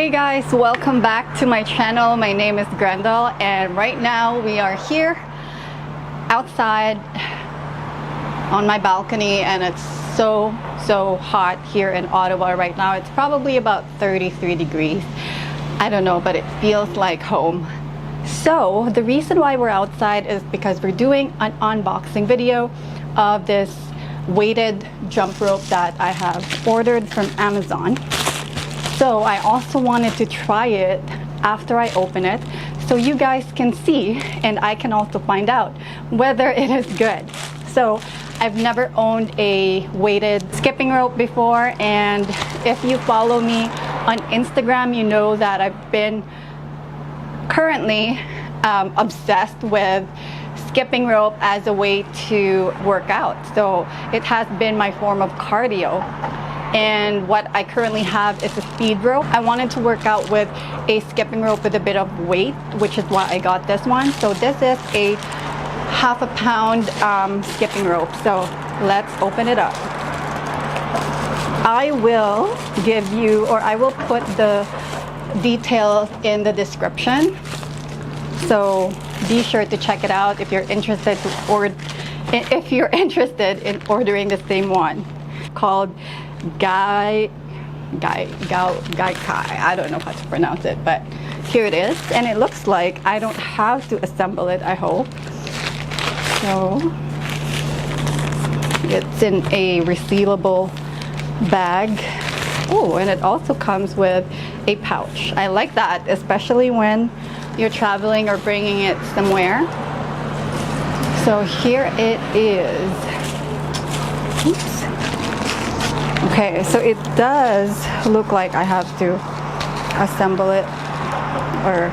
Hey guys, welcome back to my channel. My name is Grendel and right now we are here outside on my balcony and it's so hot here in Ottawa right now. It's probably about 33 degrees. I don't know, but it feels like home. So the reason why we're outside is because we're doing an unboxing video of this weighted jump rope that I have ordered from Amazon. So I also wanted to try it after I open it so you guys can see and I can also find out whether it is good. So I've never owned a weighted skipping rope before, and if you follow me on Instagram, you know that I've been currently obsessed with skipping rope as a way to work out. So it has been my form of cardio. And what I currently have is a speed rope. I wanted to work out with a skipping rope with a bit of weight, which is why I got this one. So this is a half a pound skipping rope. So let's open it up. I will give you, or I will put the details in the description. So be sure to check it out if you're interested in ordering the same one, called Gaikai. I don't know how to pronounce it, but here it is, and it looks like I don't have to assemble it, I hope. So it's in a resealable bag. Oh, and it also comes with a pouch. I like that, especially when you're traveling or bringing it somewhere. So here it is. Oops. Okay, so it does look like I have to assemble it, or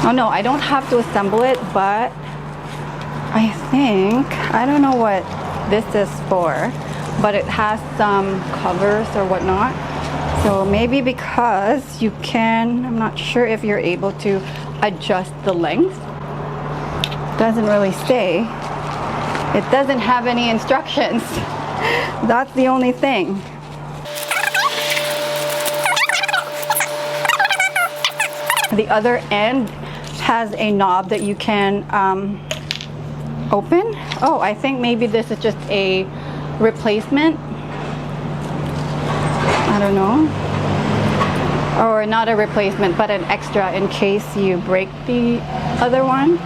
oh no, I don't have to assemble it, but I think, I don't know what this is for, but it has some covers or whatnot. So maybe because you can, I'm not sure if you're able to adjust the length. It doesn't really say. It doesn't have any instructions. That's the only thing. The other end has a knob that you can open. Oh, I think maybe this is just a replacement. I don't know. Or not a replacement, but an extra in case you break the other one.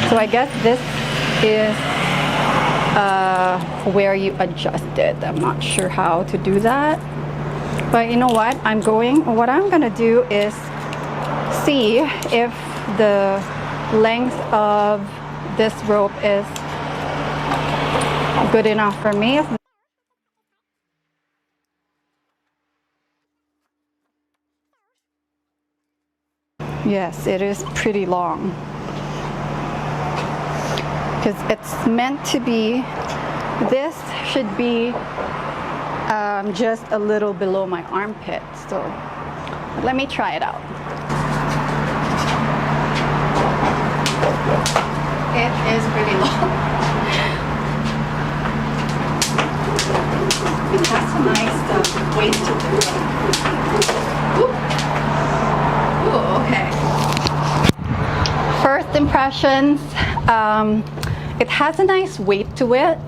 So I guess this is where you adjust it. I'm not sure how to do that, but you know what, what I'm gonna do is see if the length of this rope is good enough for me. Yes, it is pretty long, because it's meant to be, this should be just a little below my armpit. So let me try it out. It is pretty long. It has a nice weight to it. Ooh, okay. First impressions, it has a nice weight to it.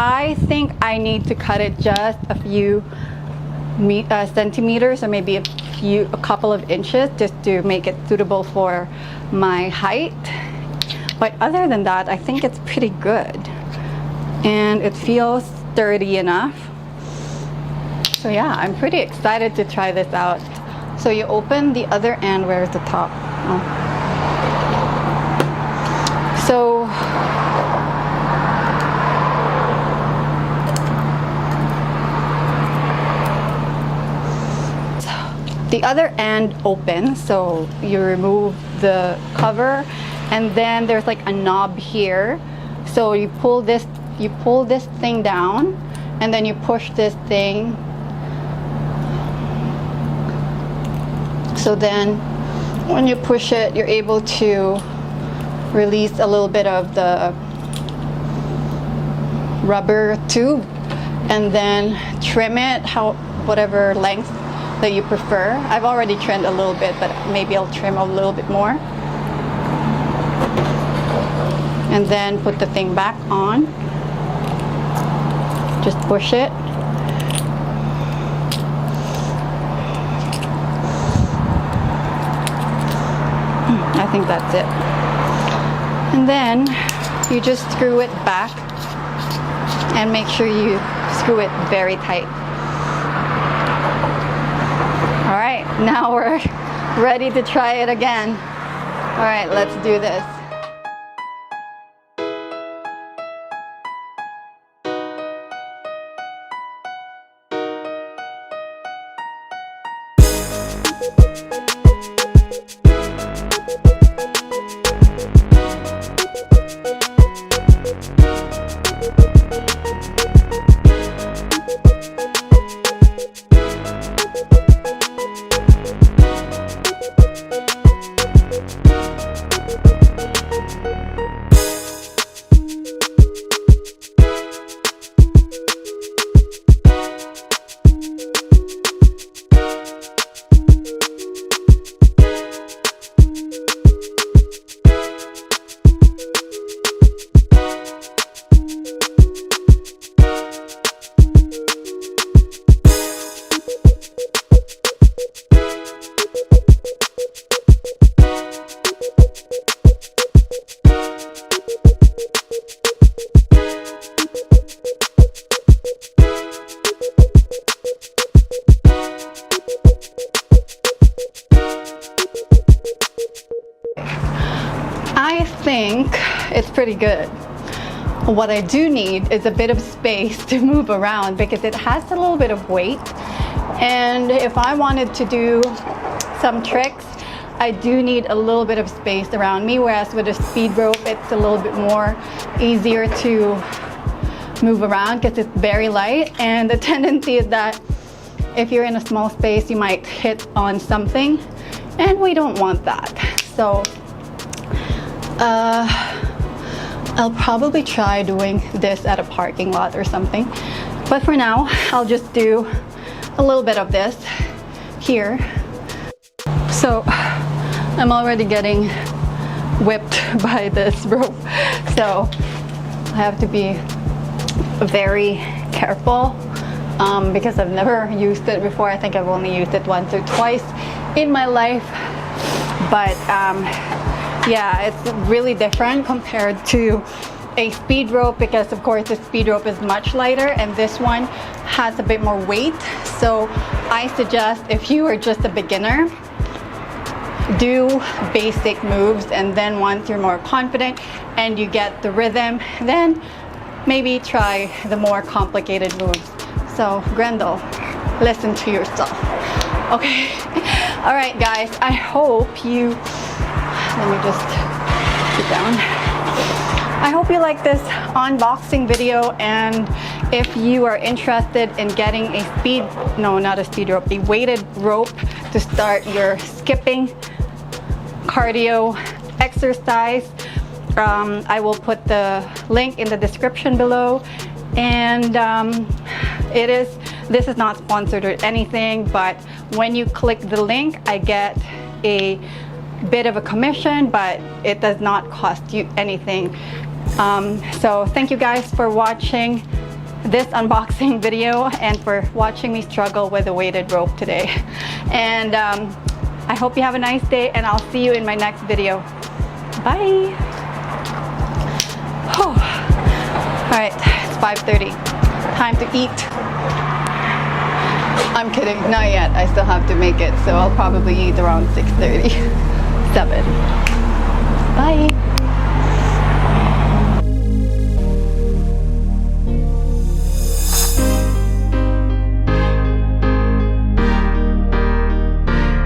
I think I need to cut it just a few centimeters, or maybe a couple of inches, just to make it suitable for my height. But other than that, I think it's pretty good, and it feels sturdy enough. So yeah, I'm pretty excited to try this out. So you open the other end. Where's the top? Oh. So the other end opens, so you remove the cover, and then there's like a knob here. So you pull this thing down, and then you push this thing. So then when you push it, you're able to release a little bit of the rubber tube, and then trim it whatever length that you prefer. I've already trimmed a little bit, but maybe I'll trim a little bit more. And then put the thing back on. Just push it. I think that's it. And then you just screw it back and make sure you screw it very tight. All right, now we're ready to try it again. All right, let's do this. I think it's pretty good. What I do need is a bit of space to move around because it has a little bit of weight. And if I wanted to do some tricks, I do need a little bit of space around me, whereas with a speed rope, it's a little bit more easier to move around because it's very light. And the tendency is that if you're in a small space, you might hit on something, and we don't want that. So I'll probably try doing this at a parking lot or something. But for now, I'll just do a little bit of this here. So I'm already getting whipped by this rope. So I have to be very careful because I've never used it before. I think I've only used it once or twice in my life. But yeah, it's really different compared to a speed rope because of course the speed rope is much lighter and this one has a bit more weight. So I suggest if you are just a beginner, do basic moves, and then once you're more confident and you get the rhythm, then maybe try the more complicated moves. So Grendel, listen to yourself. Okay. All right guys, I hope you, let me just sit down. I hope you like this unboxing video, and if you are interested in getting a weighted rope to start your skipping cardio exercise, I will put the link in the description below. And this is not sponsored or anything, but when you click the link, I get a bit of a commission, but it does not cost you anything. So thank you guys for watching this unboxing video and for watching me struggle with a weighted rope today. And I hope you have a nice day, and I'll see you in my next video. Bye. Oh. All right, it's 5:30. Time to eat. I'm kidding, not yet. I still have to make it, so I'll probably eat around 6:30, 7. Bye.